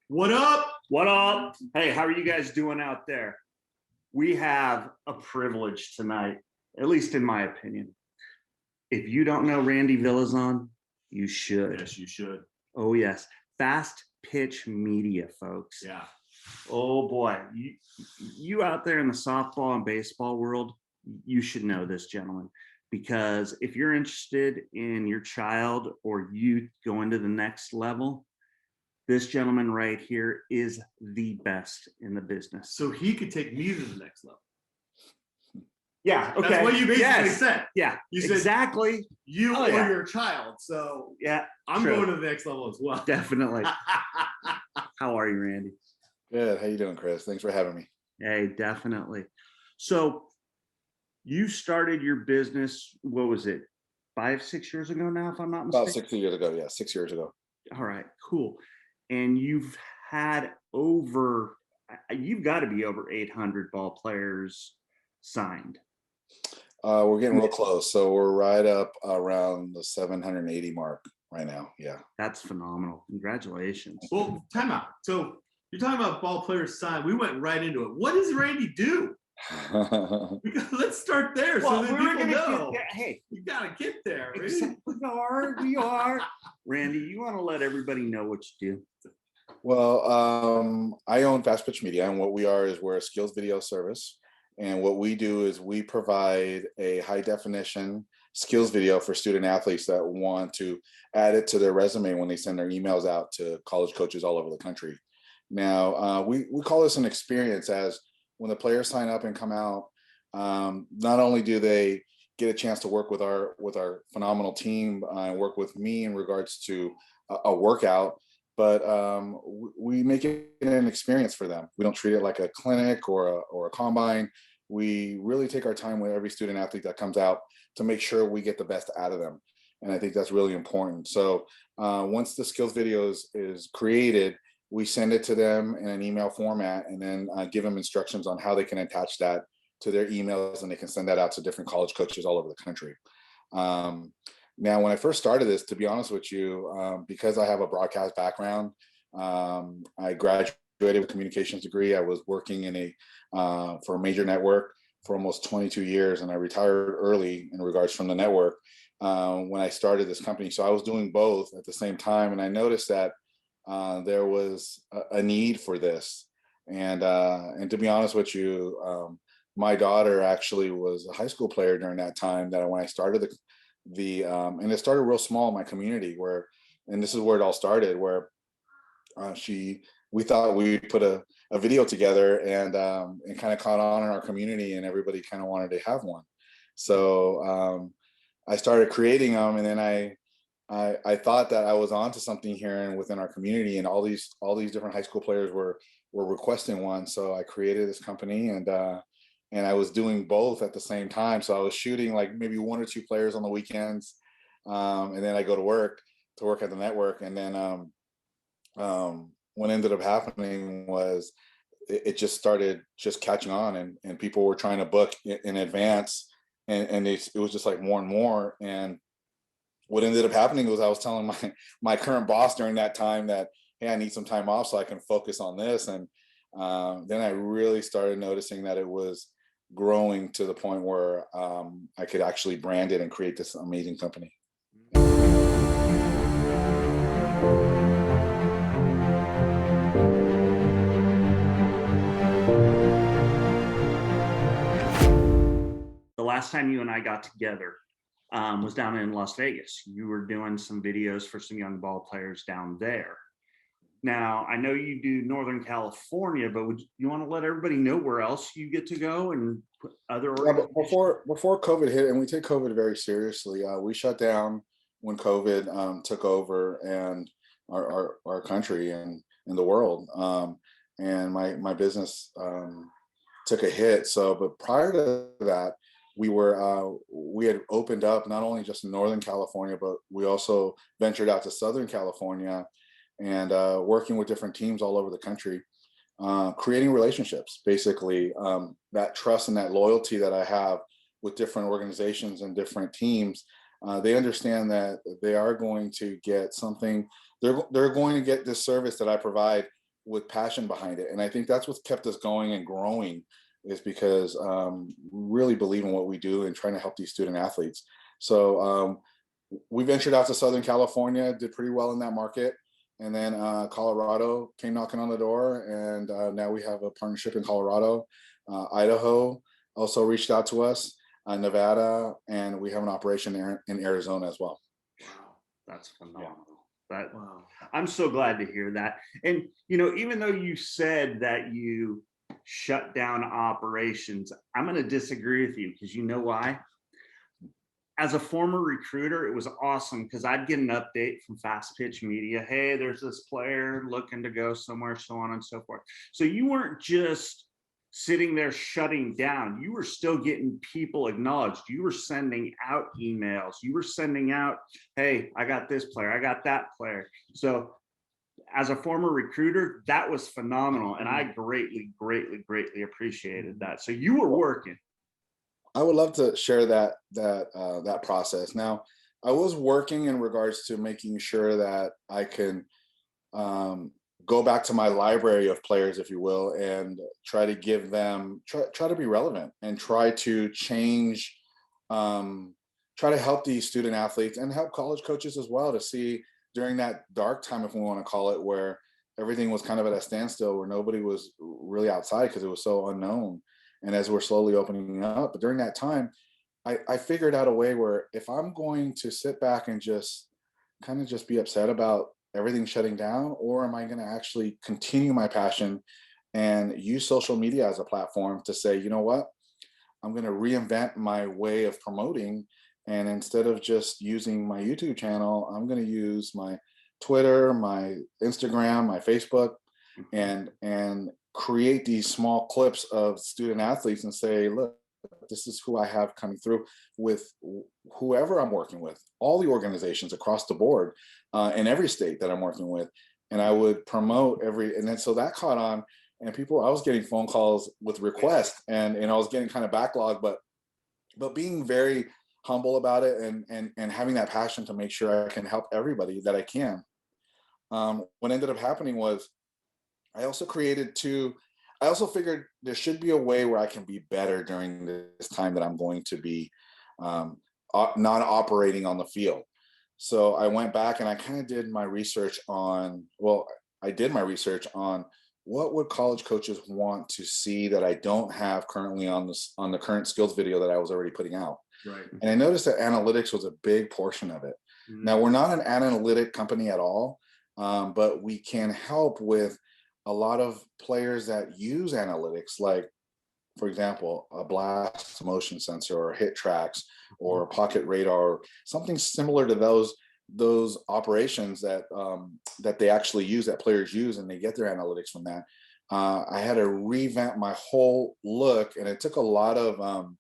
What up? What up? Hey, how are you guys doing out there? We have a privilege tonight, at least in my opinion. If you don't know Randy Villazon, you should. Yes, you should. Oh, yes. Fastpitch Media, folks. Yeah. Oh, boy. You out there in the softball and baseball world, you should know this gentleman. Because if you're interested in your child or youth going to the next level, this gentleman right here is the best in the business. So he could take me to the next level. Yeah. Okay. That's what you basically said. Yeah. You said exactly. you or your child. So yeah, I'm going to the next level as well. Definitely. How are you, Randy? Good. How you doing, Chris? Thanks for having me. Hey, definitely. So you started your business, what was it, 5-6 years ago now, if I'm not mistaken? About 6 years ago. Yeah, 6 years ago. All right, cool. And you've had you've got to be over 800 ball players signed. We're getting real close. So we're right up around the 780 mark right now. Yeah. That's phenomenal. Congratulations. Well, time out. So you're talking about ball players signed. We went right into it. What does Randy do? Let's start there so that people know. Hey, you gotta get there. Right? Exactly. We are. Randy, you want to let everybody know what you do? Well, I own Fastpitch Media, and what we are is we're a skills video service. And what we do is we provide a high definition skills video for student athletes that want to add it to their resume when they send their emails out to college coaches all over the country. Now, we call this an experience, as when the players sign up and come out, not only do they get a chance to work with our phenomenal team and work with me in regards to a workout, but we make it an experience for them. We don't treat it like a clinic or a combine. We really take our time with every student athlete that comes out to make sure we get the best out of them. And I think that's really important. So once the skills video is created, we send it to them in an email format, and then give them instructions on how they can attach that to their emails, and they can send that out to different college coaches all over the country. Now, when I first started this, to be honest with you, because I have a broadcast background, I graduated with a communications degree. I was working for a major network for almost 22 years, and I retired early in regards from the network when I started this company. So I was doing both at the same time, and I noticed that there was a need for this. And to be honest with you, my daughter actually was a high school player during that time that when I started and it started real small in my community and this is where it all started, where we thought we'd put a video together and kind of caught on in our community, and everybody kind of wanted to have one. So I started creating them, and then I thought that I was onto something here and within our community, and all these different high school players were requesting one. So I created this company, and I was doing both at the same time. So I was shooting like maybe 1 or 2 players on the weekends, and then I go to work at the network. And then what ended up happening was it just started just catching on, and people were trying to book in advance, and it was just like more and more. And what ended up happening was I was telling my current boss during that time that, hey, I need some time off so I can focus on this. And then I really started noticing that it was growing to the point where I could actually brand it and create this amazing company. The last time you and I got together was down in Las Vegas. You were doing some videos for some young ball players down there. Now, I know you do Northern California, but would you want to let everybody know where else you get to go and other organizations? Before COVID hit, and we take COVID very seriously, we shut down when COVID took over and our country and the world. And my business took a hit. So, but prior to that, we had opened up not only just in Northern California, but we also ventured out to Southern California and working with different teams all over the country, creating relationships, basically, that trust and that loyalty that I have with different organizations and different teams. They understand that they are going to get something, they're going to get this service that I provide with passion behind it. And I think that's what's kept us going and growing, is because we really believe in what we do and trying to help these student athletes. So we ventured out to Southern California, did pretty well in that market. And then Colorado came knocking on the door, and now we have a partnership in Colorado. Idaho also reached out to us, Nevada, and we have an operation in Arizona as well. Wow, that's phenomenal. Wow. I'm so glad to hear that. And, you know, even though you said that you shut down operations, I'm going to disagree with you, because you know why? As a former recruiter, it was awesome because I'd get an update from Fastpitch Media. Hey, there's this player looking to go somewhere, so on and so forth. So you weren't just sitting there shutting down. You were still getting people acknowledged. You were sending out emails. You were sending out, hey, I got this player, I got that player. So as a former recruiter, that was phenomenal. And I greatly, greatly, greatly appreciated that. So you were working. I would love to share that process. Now, I was working in regards to making sure that I can go back to my library of players, if you will, and try to give them, try to be relevant and try to change, try to help these student athletes and help college coaches as well, to see during that dark time, if we want to call it, where everything was kind of at a standstill, where nobody was really outside because it was so unknown. And as we're slowly opening up, but during that time, I figured out a way where if I'm going to sit back and just kind of just be upset about everything shutting down, or am I going to actually continue my passion and use social media as a platform to say, you know what, I'm going to reinvent my way of promoting. And instead of just using my YouTube channel, I'm going to use my Twitter, my Instagram, my Facebook, and create these small clips of student athletes and say, look, this is who I have coming through with whoever I'm working with, all the organizations across the board in every state that I'm working with. And I would promote and then so that caught on, and I was getting phone calls with requests, and I was getting kind of backlogged, but being very humble about it, and having that passion to make sure I can help everybody that I can. What ended up happening was I also figured there should be a way where I can be better during this time that I'm going to be not operating on the field. So I went back and I kind of did my research on, what would college coaches want to see that I don't have currently on the current skills video that I was already putting out. Right. And I noticed that analytics was a big portion of it. Mm-hmm. Now, we're not an analytic company at all, but we can help with a lot of players that use analytics, like, for example, a blast motion sensor or hit tracks or a pocket radar, or something similar to those operations that they actually use, that players use, and they get their analytics from that. I had to revamp my whole look, and it took a lot of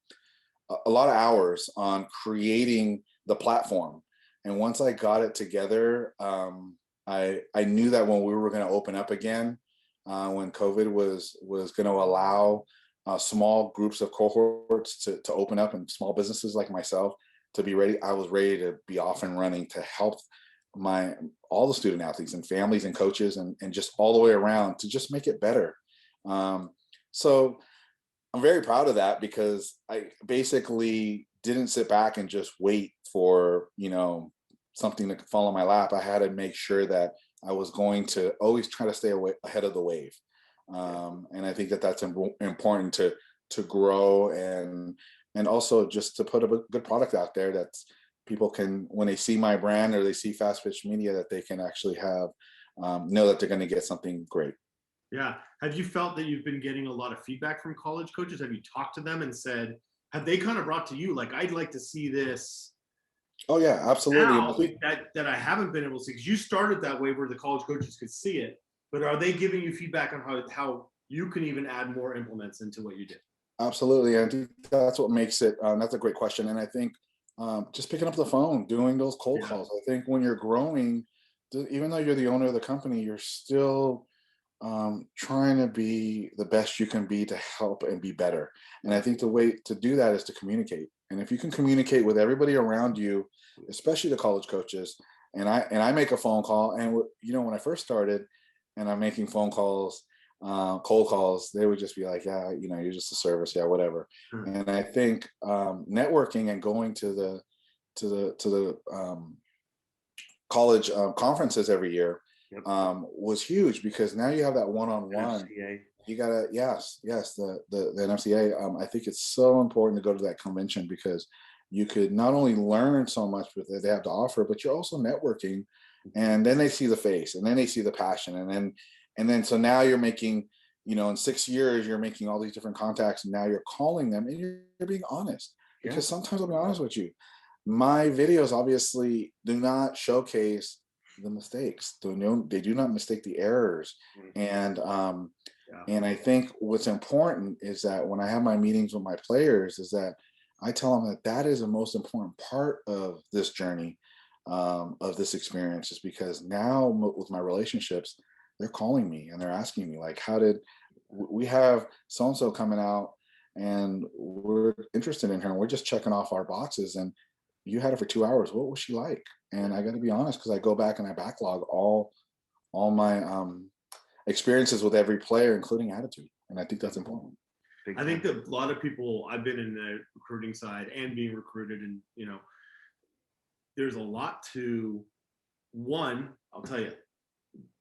hours on creating the platform. And once I got it together, I knew that when we were going to open up again, when COVID was going to allow small groups of cohorts to open up, and small businesses like myself to be ready, I was ready to be off and running to help all the student athletes and families and coaches and just all the way around to just make it better. So I'm very proud of that, because I basically didn't sit back and just wait for, something to fall in my lap. I had to make sure that I was going to always try to stay ahead of the wave. And I think that that's important to grow, and also just to put a good product out there that people can, when they see my brand or they see Fastpitch Media, that they can actually have, know that they're going to get something great. Yeah. Have you felt that you've been getting a lot of feedback from college coaches? Have you talked to them and said, have they kind of brought to you, like, I'd like to see this? Oh yeah, absolutely. Now, that I haven't been able to see, because you started that way where the college coaches could see it, but are they giving you feedback on how you can even add more implements into what you did? Absolutely. I think that's what makes it, that's a great question. And I think just picking up the phone, doing those cold calls. I think when you're growing, even though you're the owner of the company, you're still trying to be the best you can be to help and be better. And I think the way to do that is to communicate. And if you can communicate with everybody around you, especially the college coaches, and I make a phone call, and when I first started, and I'm making phone calls, cold calls, they would just be like, yeah, you're just a service, yeah, whatever. And I think networking and going to the college conferences every year was huge, because now you have that one-on-one. You gotta, yes, the NFCA. I think it's so important to go to that convention, because you could not only learn so much with that they have to offer, but you're also networking, and then they see the face, and then they see the passion, and then so now you're making, in 6 years you're making all these different contacts, and now you're calling them, and you're being honest, because sometimes I'll be honest with you, my videos obviously do not showcase the mistakes. They do not mistake the errors, and I think what's important is that when I have my meetings with my players, is that I tell them that that is the most important part of this journey, of this experience, is because now with my relationships, they're calling me and they're asking me, like, how did we have so and so coming out, and we're interested in her, and we're just checking off our boxes, and you had her for 2 hours. What was she like? And I got to be honest, because I go back and I backlog all my experiences with every player, including attitude, and I think that's important. I think that a lot of people, I've been in the recruiting side and being recruited, and there's a lot to one. I'll tell you,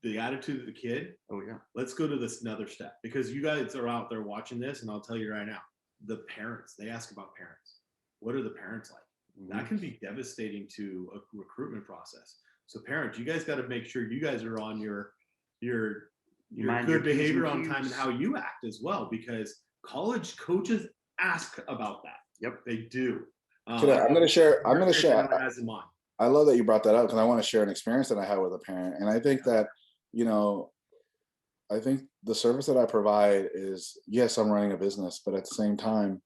the attitude of the kid. Oh yeah. Let's go to this another step, because you guys are out there watching this, and I'll tell you right now, the parents, they ask about parents. What are the parents like? That can be devastating to a recruitment process. So parents, you guys got to make sure you guys are on your good behavior on time, and how you act as well, because college coaches ask about that. Yep, they do. I'm going to share. As in mine. I love that you brought that up, because I want to share an experience that I had with a parent, and I think that I think the service that I provide is, yes, I'm running a business, but at the same time,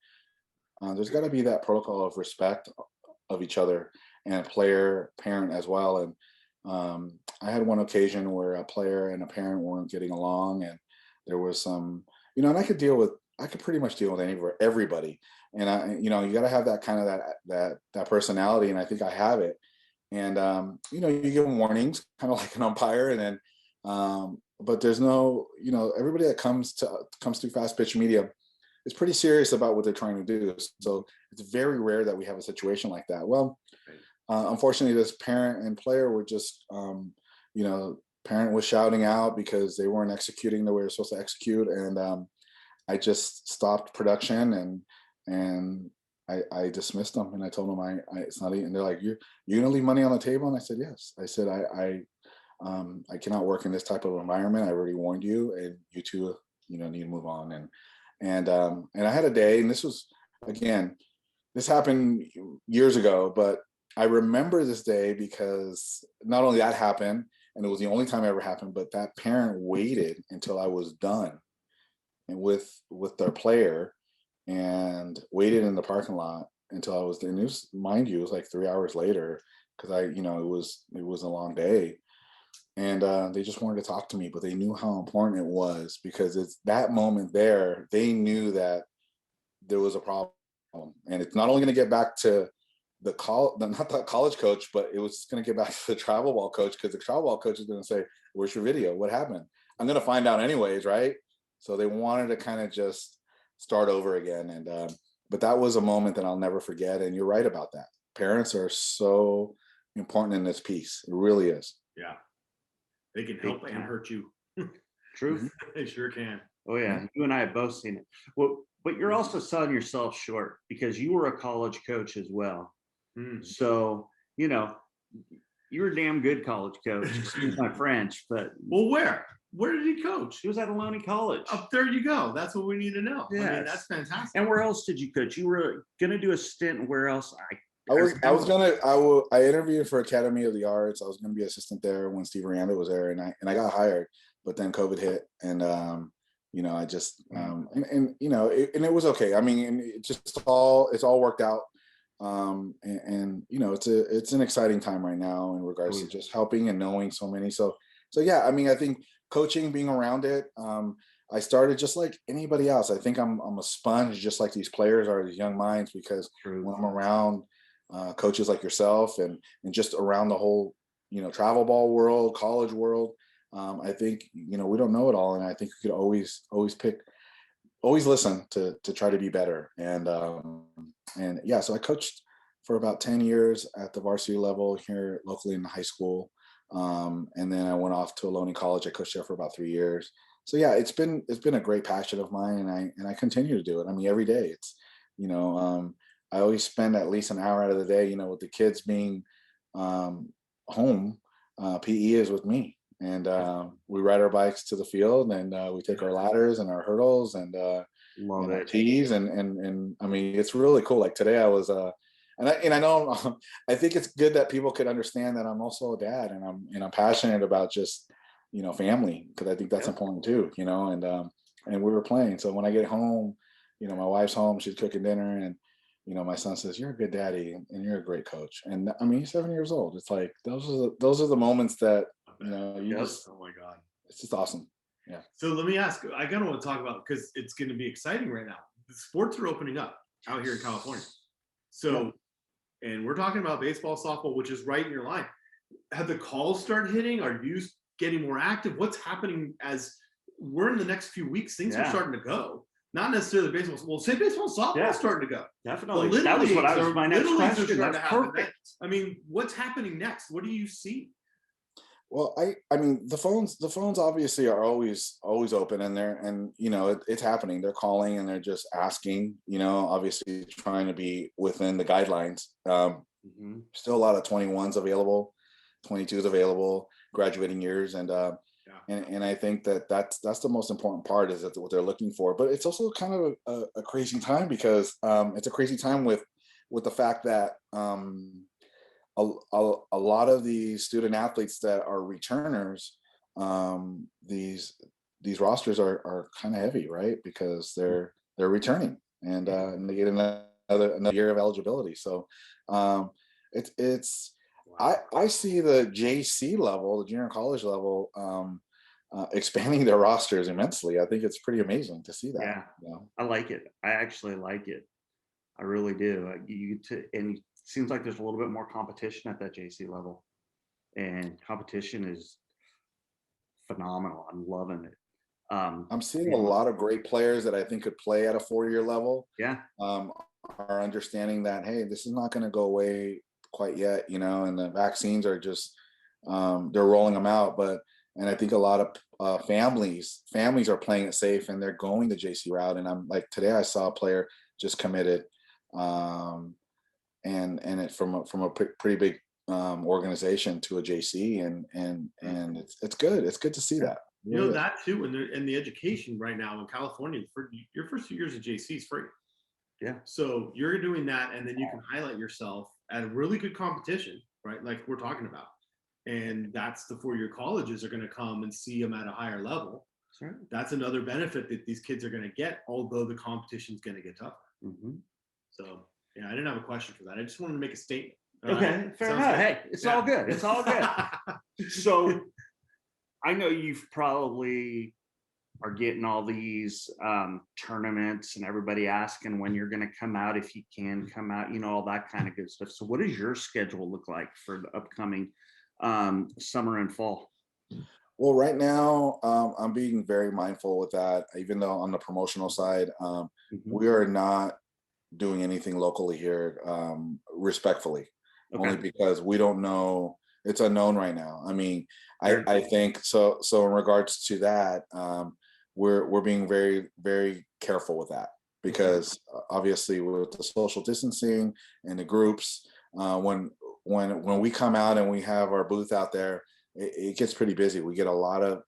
there's got to be that protocol of respect of each other, and player, parent as well. And I had one occasion where a player and a parent weren't getting along, and there was some, and I could pretty much deal with everybody. And you got to have that kind of that personality, and I think I have it. And you give them warnings, kind of like an umpire, and then but there's no, everybody that comes through Fastpitch Media is pretty serious about what they're trying to do. So it's very rare that we have a situation like that. Well, unfortunately, this parent and player were just, parent was shouting out because they weren't executing the way they're supposed to execute, and I just stopped production, and I dismissed them, and I told them it's not. And they're like, you're gonna leave money on the table? And I said, yes. I said, I cannot work in this type of environment. I already warned you, and you two, need to move on. And I had a day, and this was, again, this happened years ago, but I remember this day because not only that happened, and it was the only time it ever happened, but that parent waited until I was done and with their player, and waited in the parking lot until I was there. And it was, mind you, it was like 3 hours later, because it was a long day. And they just wanted to talk to me, but they knew how important it was, because it's that moment there, they knew that there was a problem. And it's not only going to get back to not the college coach, but it was going to get back to the travel ball coach, because the travel ball coach is going to say, where's your video? What happened? I'm going to find out anyways, right? So they wanted to kind of just start over again. And but that was a moment that I'll never forget. And you're right about that. Parents are so important in this piece. It really is. Yeah. They can help and hurt you. Truth. They sure can. Oh yeah, you and I have both seen it. Well, but you're also selling yourself short, because you were a college coach as well. So you're a damn good college coach. Excuse my French, but where did he coach? He was at Ohlone College. Oh, there you go. That's what we need to know. Yes. I mean, that's fantastic. And where else did you coach? You were gonna do a stint. Where else? I interviewed for Academy of the Arts. I was going to be assistant there when Steve Aranda was there, and I got hired, but then COVID hit, and I just and it was okay. I mean, it's all worked out, and it's an exciting time right now in regards to just helping and knowing so many. So yeah, I mean, I think coaching, being around it, I started just like anybody else. I think I'm a sponge, just like these players are, these young minds, because when I'm around coaches like yourself, and just around the whole travel ball world, college world, I think, we don't know it all, and I think we could always listen to try to be better. And yeah, so I coached for about 10 years at the varsity level here locally in the high school. And then I went off to Ohlone College. I coached there for about 3 years. So yeah, it's been a great passion of mine, and I continue to do it. I mean, every day you know, um, I always spend at least an hour out of the day, with the kids being home. PE is with me, and we ride our bikes to the field, and we take our ladders and our hurdles Love and our it. tees, and I mean, it's really cool. Like today, I was and I know I think it's good that people could understand that I'm also a dad, and I'm passionate about just family, because I think that's Yep. important too. And we were playing. So when I get home, my wife's home, she's cooking dinner, and my son says, "You're a good daddy, and you're a great coach." And I mean, he's 7 years old. It's like those are the moments that you Yep. just Oh my God. it's just awesome. Yeah. So let me ask, I kind of want to talk about, because it's going to be exciting right now. The sports are opening up out here in California. So, and we're talking about baseball, softball, which is right in your line. Have the calls started hitting? Are you getting more active? What's happening as we're in the next few weeks? Things are Yeah. starting to go. Not necessarily baseball. Well, say baseball, softball Yeah. starting to go. Definitely. The That was what I was my next Little leagues are question. starting That's to happen perfect. next. I mean, what's happening next? What do you see? Well, I mean, the phones obviously are always open, and it's happening. They're calling, and they're just asking, obviously trying to be within the guidelines. Mhm. Still a lot of 21s available, 22s available, graduating years, and I think that's the most important part, is that what they're looking for. But it's also kind of a crazy time, because it's a crazy time with the fact that a lot of the student athletes that are returners, these rosters are kind of heavy, right? Because they're returning, and they get another year of eligibility. So it's Wow. I see the JC level, the junior college level, expanding their rosters immensely. I think it's pretty amazing to see that. Yeah. I like it. I actually like it. I really do. And it seems like there's a little bit more competition at that JC level, and competition is phenomenal. I'm loving it. I'm seeing a And lot of great players that I think could play at a 4-year level. yeah, um, are understanding that, hey, this is not going to go away quite yet, and the vaccines are just they're rolling them out. And I think a lot of families are playing it safe, and they're going the JC route. And I'm like, today I saw a player just committed, and it from a pretty big organization to a JC, and it's good. It's good to see that. It really is. That too, and in the education right now in California, for your first 2 years of JC is free. yeah, So you're doing that, and then you can highlight yourself at a really good competition, right? Like we're talking about. And that's the 4-year colleges are going to come and see them at a higher level. sure. That's another benefit that these kids are going to get, although the competition is going to get tougher. Hmm. So yeah, I didn't have a question for that. I just wanted to make a statement. All Okay, right? fair Sounds enough. good? Hey, it's all good. It's all good. So I know you've probably are getting all these tournaments, and everybody asking when you're going to come out, if you can come out, all that kind of good stuff. So what does your schedule look like for the upcoming summer and fall? Well, right now, I'm being very mindful with that. Even though on the promotional side, Mhm. we are not doing anything locally here, respectfully, only Okay. because we don't know. It's unknown right now. I mean, Sure. I think so. So in regards to that, we're being very, very careful with that, because obviously with the social distancing and the groups, when we come out and we have our booth out there, it gets pretty busy. We get a lot of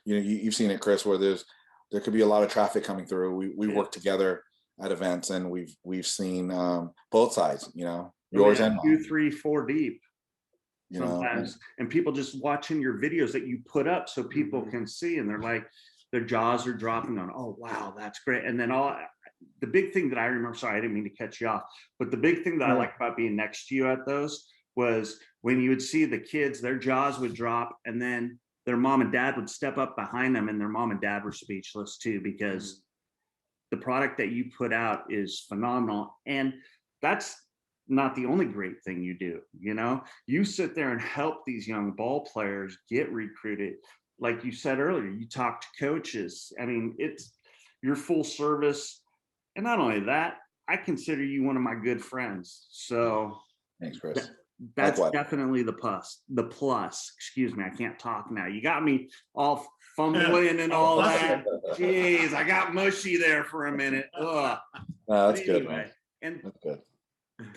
you've seen it, Chris, where there could be a lot of traffic coming through. We work together at events, and we've seen both sides, yours and mine, 2, 3, 4 deep and sometimes, and people just watching your videos that you put up so people can see, and they're like, their jaws are dropping on, oh wow, that's great. And then the big thing that I remember, sorry, I didn't mean to cut you off, but the big thing that I liked about being next to you at those was when you would see the kids, their jaws would drop, and then their mom and dad would step up behind them, and their mom and dad were speechless too, because the product that you put out is phenomenal. And that's not the only great thing you do. You sit there and help these young ball players get recruited. Like you said earlier, you talk to coaches. I mean, it's your full service. And not only that, I consider you one of my good friends. So Thanks, Chris. that's Likewise. definitely the plus. Excuse me, I can't talk now. You got me all fumbling and all that. Jeez, I got mushy there for a minute. Ugh. That's But good, man. And That's good.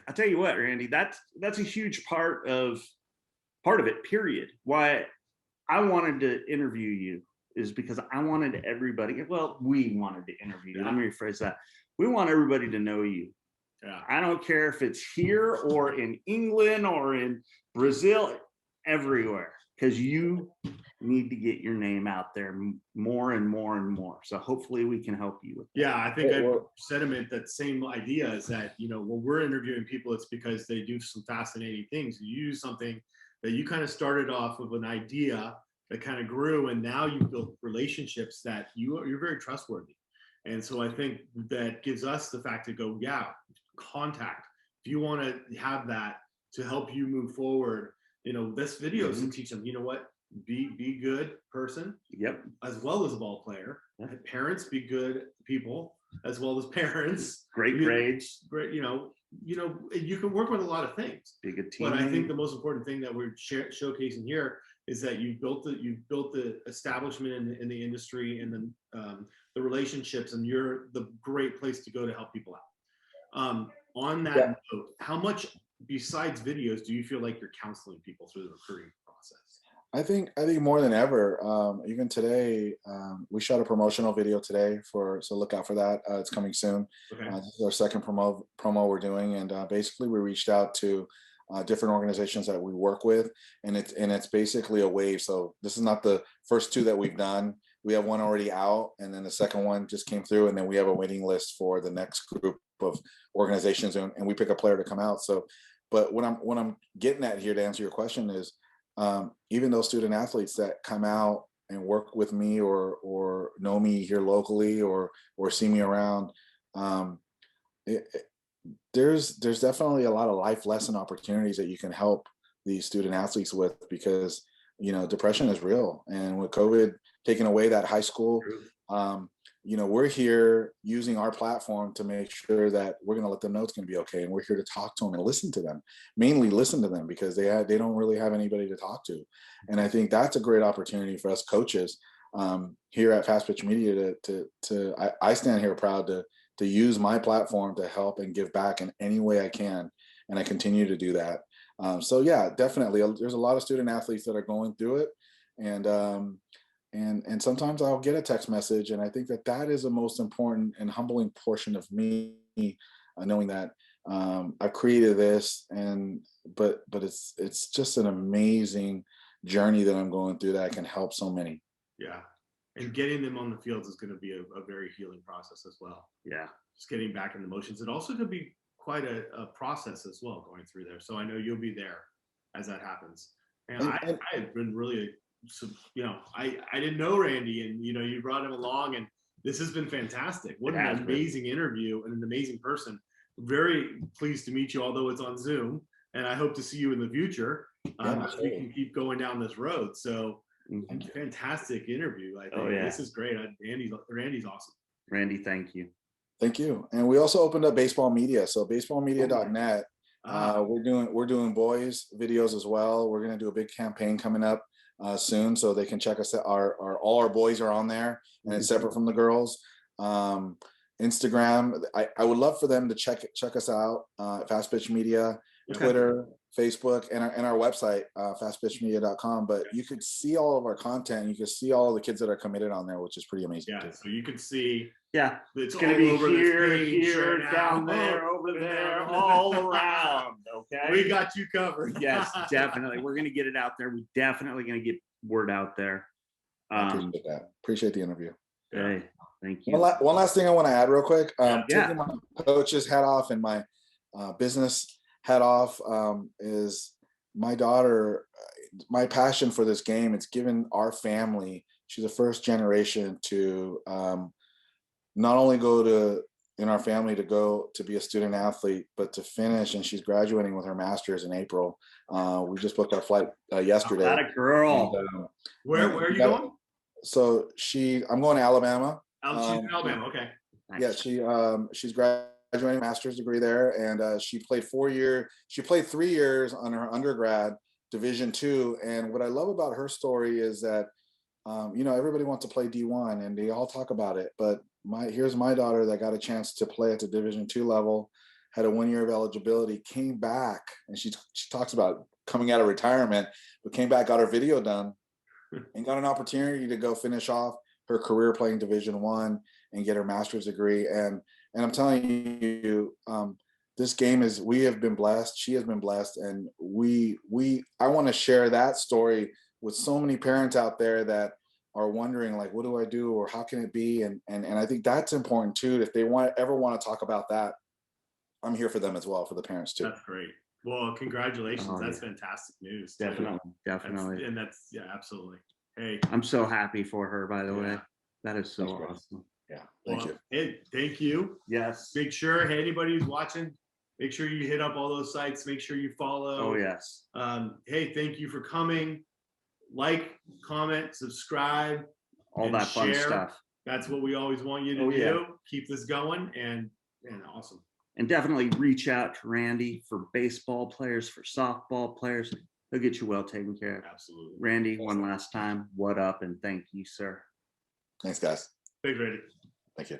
I'll tell you what, Randy, that's a huge part of it, period. Why I wanted to interview you is because I wanted everybody, well, we wanted to interview you. Let me rephrase that. We want everybody to know you. Yeah. I don't care if it's here or in England or in Brazil, everywhere, because you need to get your name out there more and more and more. So hopefully we can help you with that. Yeah, I think sentiment, that same idea is that, when we're interviewing people, it's because they do some fascinating things. You use something that you kind of started off with an idea that kind of grew, and now you've built relationships that you're very trustworthy. And so I think that gives us the fact to go, yeah, contact. If you want to have that to help you move forward, this video is to teach them, what, be good person. Yep. As well as a ball player. Yep. Parents, be good people as well as parents. Great grades. Great, you can work with a lot of things. Be a good team. But I think the most important thing that we're showcasing here is that you've built the establishment in the industry, and then the relationships, and you're the great place to go to help people out. On that note, how much besides videos do you feel like you're counseling people through the recruiting process? I think more than ever. Even today, we shot a promotional video today so look out for that. It's coming soon. Okay. This is our second promo we're doing, and basically we reached out to different organizations that we work with, and it's basically a wave. So this is not the first two that we've done. We have one already out, and then the second one just came through, and then we have a waiting list for the next group of organizations, and we pick a player to come out. So, but what I'm getting at here, to answer your question, is even those student athletes that come out and work with me or know me here locally or see me around, there's definitely a lot of life lesson opportunities that you can help these student athletes with, because depression is real, and with COVID taking away that high school, we're here using our platform to make sure that we're going to let them know it's going to be okay, and we're here to talk to them and listen to them, mainly listen to them, because they don't really have anybody to talk to. And I think that's a great opportunity for us coaches here at Fastpitch Media I stand here proud to use my platform to help and give back in any way I can, and I continue to do that. So yeah, definitely, there's a lot of student athletes that are going through it, and sometimes I'll get a text message, and I think that is the most important and humbling portion of me, knowing that I've created this, but it's just an amazing journey that I'm going through that I can help so many. Yeah, and getting them on the fields is going to be a very healing process as well. Yeah, just getting back in the motions. It also could be quite a process as well going through there. So I know you'll be there as that happens. And I have been really, I didn't know Randy, and you brought him along, and this has been fantastic. What an amazing interview, and an amazing person. Very pleased to meet you, although it's on Zoom, and I hope to see you in the future as we can keep going down this road. So fantastic interview. I think this is great. Randy's awesome. Randy, thank you. Thank you. And we also opened up baseball media. So baseballmedia.net. We're doing boys videos as well. We're going to do a big campaign coming up soon, so they can check us out. All our boys are on there, and it's separate from the girls. Instagram, I would love for them to check us out. Fastpitch Media, Twitter, Facebook, and our website, fastpitchmedia.com. But you could see all of our content. You can see all the kids that are committed on there, which is pretty amazing. Yeah, so you can see. Yeah, it's going to be here, down there, over there, all around. Okay, we got you covered. Yes, definitely. We're going to get it out there. We're definitely going to get word out there. I appreciate that. Appreciate the interview. Hey, thank you. One last thing I want to add real quick. Taking my coach's hat off and my business hat off is my daughter. My passion for this game. It's given our family. She's the first generation to not only go to in our family to go to be a student athlete, but to finish, and she's graduating with her master's in April. We just booked our flight yesterday. Got a girl. And, Where are you going? So I'm going to Alabama. She's in Alabama. Okay. Nice. Yeah, she's graduating master's degree there, and she played 4 years. She played 3 years on her undergrad, Division II. And what I love about her story is that, everybody wants to play D1, and they all talk about it. But here's my daughter that got a chance to play at the Division II level, had a 1 year of eligibility, came back, and she talks about coming out of retirement, but came back, got her video done, and got an opportunity to go finish off her career playing Division I and get her master's degree. And I'm telling you, this game we have been blessed. She has been blessed. And I want to share that story with so many parents out there that are wondering, like, what do I do? Or how can it be? And I think that's important too. If they ever want to talk about that, I'm here for them as well, for the parents too. That's great. Well, congratulations. Oh, That's yeah. fantastic news. Definitely. Yeah, absolutely. Hey, I'm so happy for her, by the way. Yeah. That is so Thanks, bro. awesome. Yeah. Thank you. Hey, thank you. Yes. Make sure, hey, anybody who's watching, make sure you hit up all those sites. Make sure you follow. Oh, yes. Hey, thank you for coming. Like, comment, subscribe, All and that fun share. stuff. That's what we always want you to Oh, do. yeah. Keep this going, and awesome. And definitely reach out to Randy for baseball players, for softball players. He'll get you well taken care of. Absolutely. Randy, one last time, what up, and thank you, sir. Thanks, guys. Big ready. Thank you.